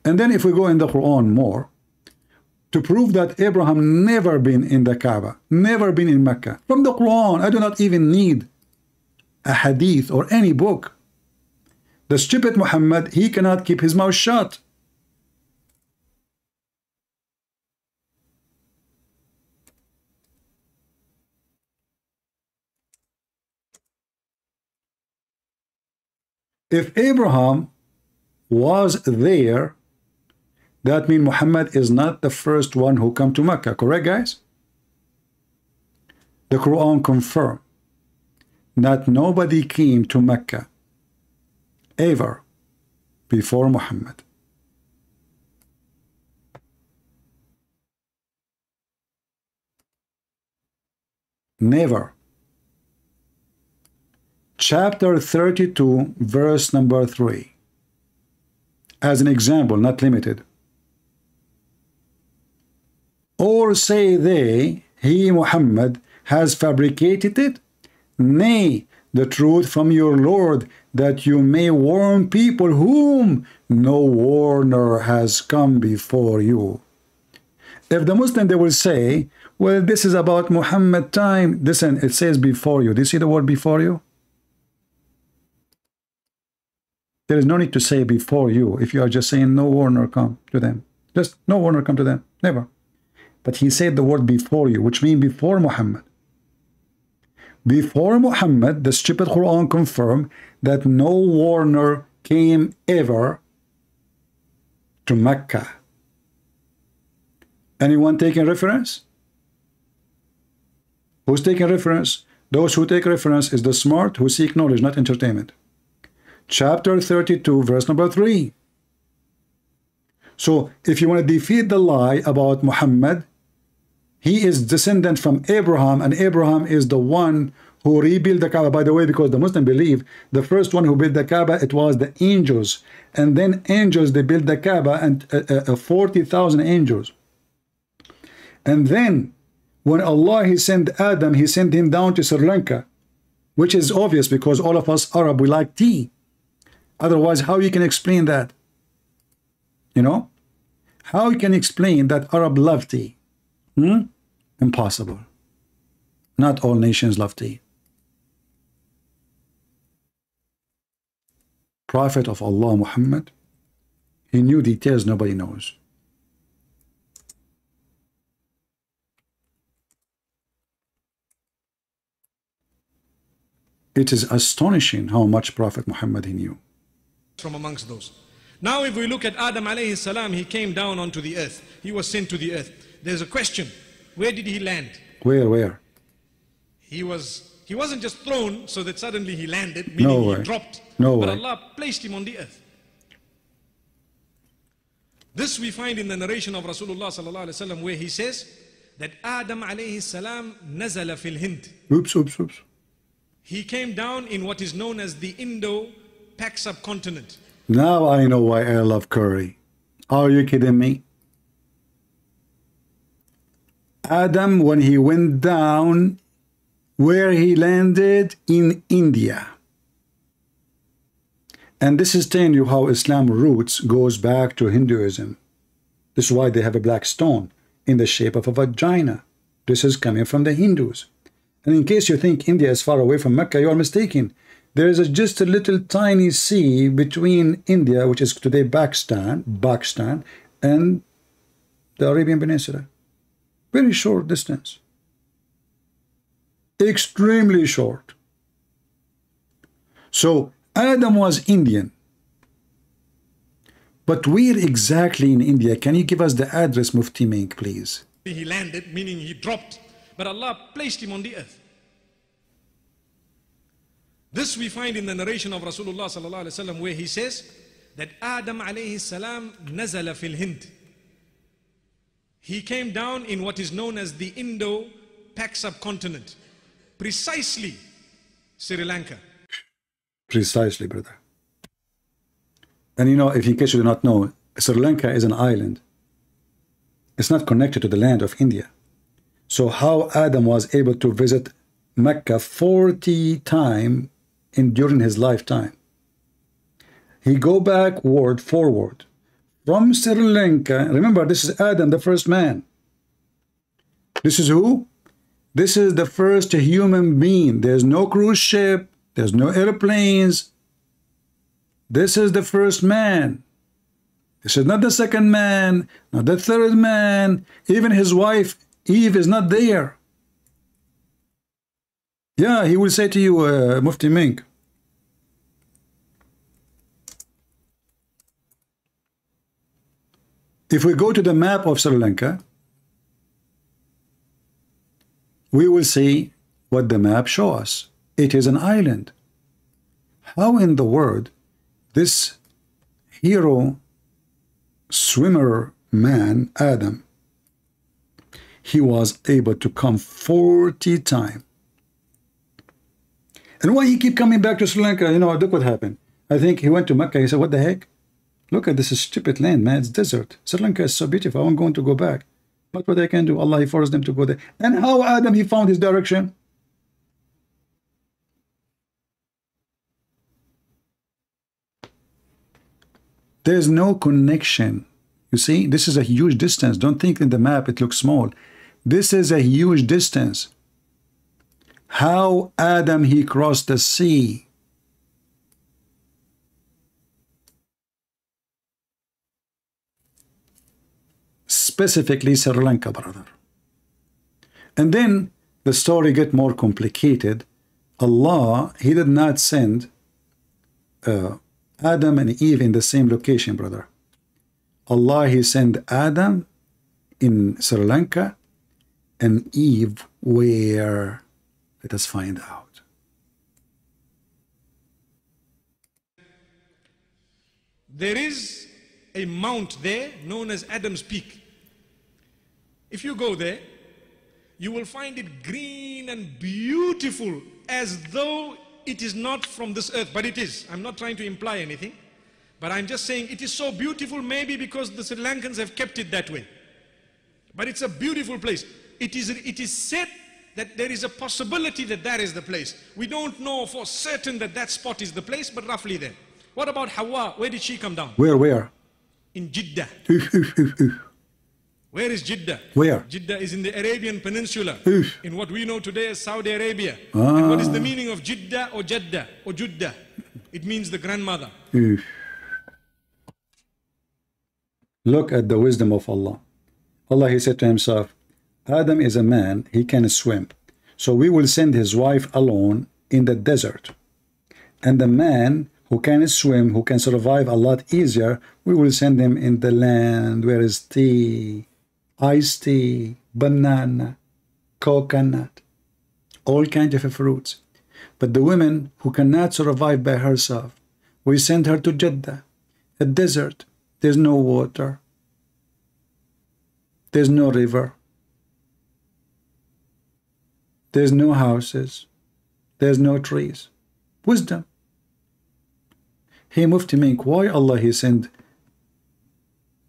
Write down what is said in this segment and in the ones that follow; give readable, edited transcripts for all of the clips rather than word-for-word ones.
And then if we go in the Quran more, to prove that Abraham never been in the Kaaba, never been in Mecca, from the Quran, I do not even need a hadith or any book. The stupid Muhammad, he cannot keep his mouth shut. If Abraham was there, that means Muhammad is not the first one who come to Mecca, correct guys? The Quran confirms that nobody came to Mecca ever before Muhammad. Never. Chapter 32, verse number 3. As an example, not limited. Or say they, he Muhammad has fabricated it? Nay, the truth from your Lord, that you may warn people whom no warner has come before you. If the Muslim, they will say, well, this is about Muhammad time. Listen, it says before you. Do you see the word before you? There is no need to say before you if you are just saying no warner come to them. Just no warner come to them. Never. But he said the word before you, which means before Muhammad. Before Muhammad, the stupid Quran confirmed that no warner came ever to Mecca. Anyone taking reference? Who's taking reference? Those who take reference is the smart who seek knowledge, not entertainment. Chapter 32, verse number 3. So, if you want to defeat the lie about Muhammad, he is descendant from Abraham, and Abraham is the one who rebuilt the Kaaba. By the way, because the Muslim believe the first one who built the Kaaba, it was the angels. And then angels, they built the Kaaba, and 40,000 angels. And then, when Allah, he sent Adam, he sent him down to Sri Lanka, which is obvious because all of us Arab, we like tea. Otherwise, how you can explain that? You know? How you can explain that Arab love tea? Impossible. Not all nations love tea. Prophet of Allah Muhammad, he knew details nobody knows. It is astonishing how much Prophet Muhammad he knew. From amongst those. Now if we look at Adam alayhi salam, he came down onto the earth. He was sent to the earth. There's a question. Where did he land? Where? He wasn't just thrown so that suddenly he landed, meaning he dropped. No but way. Allah placed him on the earth. This we find in the narration of Rasulullah sallallahu alaihi wasallam, where he says that Adam alayhi salam nazala fil Hind. Oops. He came down in what is known as the Indo-Pak subcontinent. Now I know why I love curry. Are you kidding me? Adam, when he went down, where he landed? In India. And this is telling you how Islam roots goes back to Hinduism. This is why they have a black stone in the shape of a vagina. This is coming from the Hindus. And in case you think India is far away from Mecca, you are mistaken. There is just a little tiny sea between India, which is today Pakistan, and the Arabian Peninsula. Very short distance. Extremely short. So Adam was Indian. But where exactly in India? Can you give us the address, Mufti Mink, please? He landed, meaning he dropped. But Allah placed him on the earth. This we find in the narration of Rasulullah sallallahu alaihi wasallam, where he says that Adam alayhi salam nazala fil Hind. He came down in what is known as the Indo-Pak subcontinent, precisely Sri Lanka. Precisely, brother. And you know, if in case you do not know, Sri Lanka is an island. It's not connected to the land of India. So how Adam was able to visit Mecca 40 times during his lifetime? He go backward, forward, from Sri Lanka. Remember, this is Adam, the first man. This is who? This is the first human being. There's no cruise ship. There's no airplanes. This is the first man. This is not the second man, not the third man. Even his wife, Eve, is not there. Yeah, he will say to you, Mufti Mink. If we go to the map of Sri Lanka, we will see what the map shows us. It is an island. How in the world this hero swimmer man, Adam, he was able to come 40 times? And why he keep coming back to Sri Lanka? You know, look what happened. I think he went to Mecca. He said, what the heck? Look at this stupid land, man. It's desert. Sri Lanka is so beautiful. I'm going to go back. But what I can do, Allah, he forced them to go there. And how Adam, he found his direction? There's no connection. You see, this is a huge distance. Don't think in the map it looks small. This is a huge distance. How Adam, he crossed the sea? Specifically Sri Lanka, brother. And then the story get more complicated. Allah, he did not send Adam and Eve in the same location, brother. Allah, he sent Adam in Sri Lanka and Eve where? Let us find out. There is a mount there known as Adam's Peak. If you go there, you will find it green and beautiful as though it is not from this earth, but it is. I'm not trying to imply anything, but I'm just saying it is so beautiful, maybe because the Sri Lankans have kept it that way. But it's a beautiful place. It is said that there is a possibility that that is the place. We don't know for certain that that spot is the place, but roughly there. What about Hawa? Where did she come down? Where? In Jeddah. Where is Jeddah? Where? Jeddah is in the Arabian Peninsula, in what we know today as Saudi Arabia. And what is the meaning of Jeddah or Jeddah or Juddah? It means the grandmother. Look at the wisdom of Allah. Allah, he said to himself, Adam is a man, he can swim. So we will send his wife alone in the desert. And the man who can swim, who can survive a lot easier, we will send him in the land where is tea, iced tea, banana, coconut, all kinds of fruits. But the woman who cannot survive by herself, we send her to Jeddah, a desert. There's no water. There's no river. There's no houses. There's no trees. Wisdom. Hey, Mufti Mink, why Allah he sent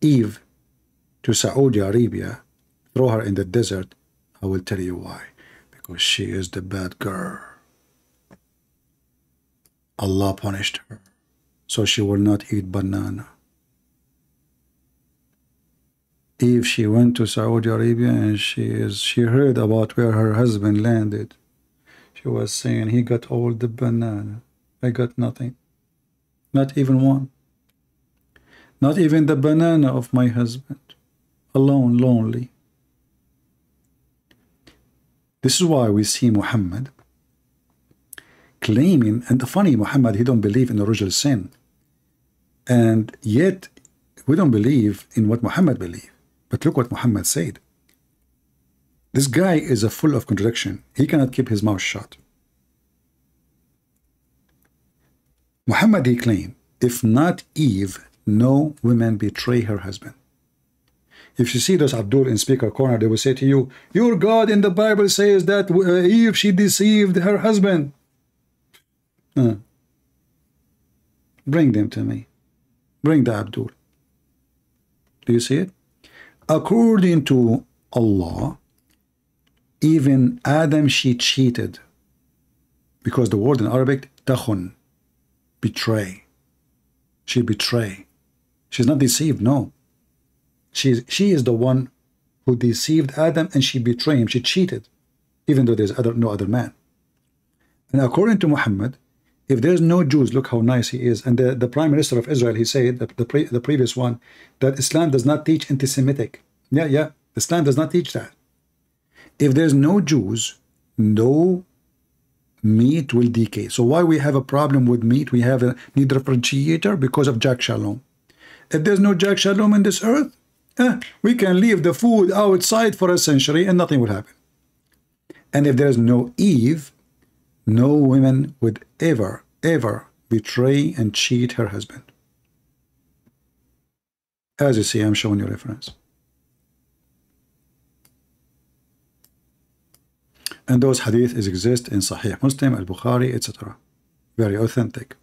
Eve to Saudi Arabia, throw her in the desert? I will tell you why. Because she is the bad girl. Allah punished her, so she will not eat banana. Eve, she went to Saudi Arabia and she heard about where her husband landed. She was saying, he got all the banana. I got nothing. Not even one. Not even the banana of my husband. Alone, lonely. This is why we see Muhammad claiming, and the funny, Muhammad, he don't believe in original sin. And yet, we don't believe in what Muhammad believed. But look what Muhammad said. This guy is a full of contradiction. He cannot keep his mouth shut. Muhammad, he claimed, if not Eve, no woman betray her husband. If you see those Abdul in speaker corner, they will say to you, your God in the Bible says that Eve, she deceived her husband. Bring them to me. Bring the Abdul. Do you see it? According to Allah, even Adam, she cheated. Because the word in Arabic, takhun, betray. She betray. She's not deceived, no. She is the one who deceived Adam, and she betrayed him. She cheated, even though there's no other man. And according to Muhammad, if there's no Jews, look how nice he is. And the Prime Minister of Israel, he said, the previous one, that Islam does not teach anti-Semitic. Yeah, Islam does not teach that. If there's no Jews, no meat will decay. So why we have a problem with meat? We have a need differentiator because of Jack Shalom. If there's no Jack Shalom in this earth, we can leave the food outside for a century and nothing will happen. And if there's no Eve, no woman would ever betray and cheat her husband. As you see, I'm showing you reference. And those hadith exist in Sahih Muslim, Al-Bukhari, etc. Very authentic.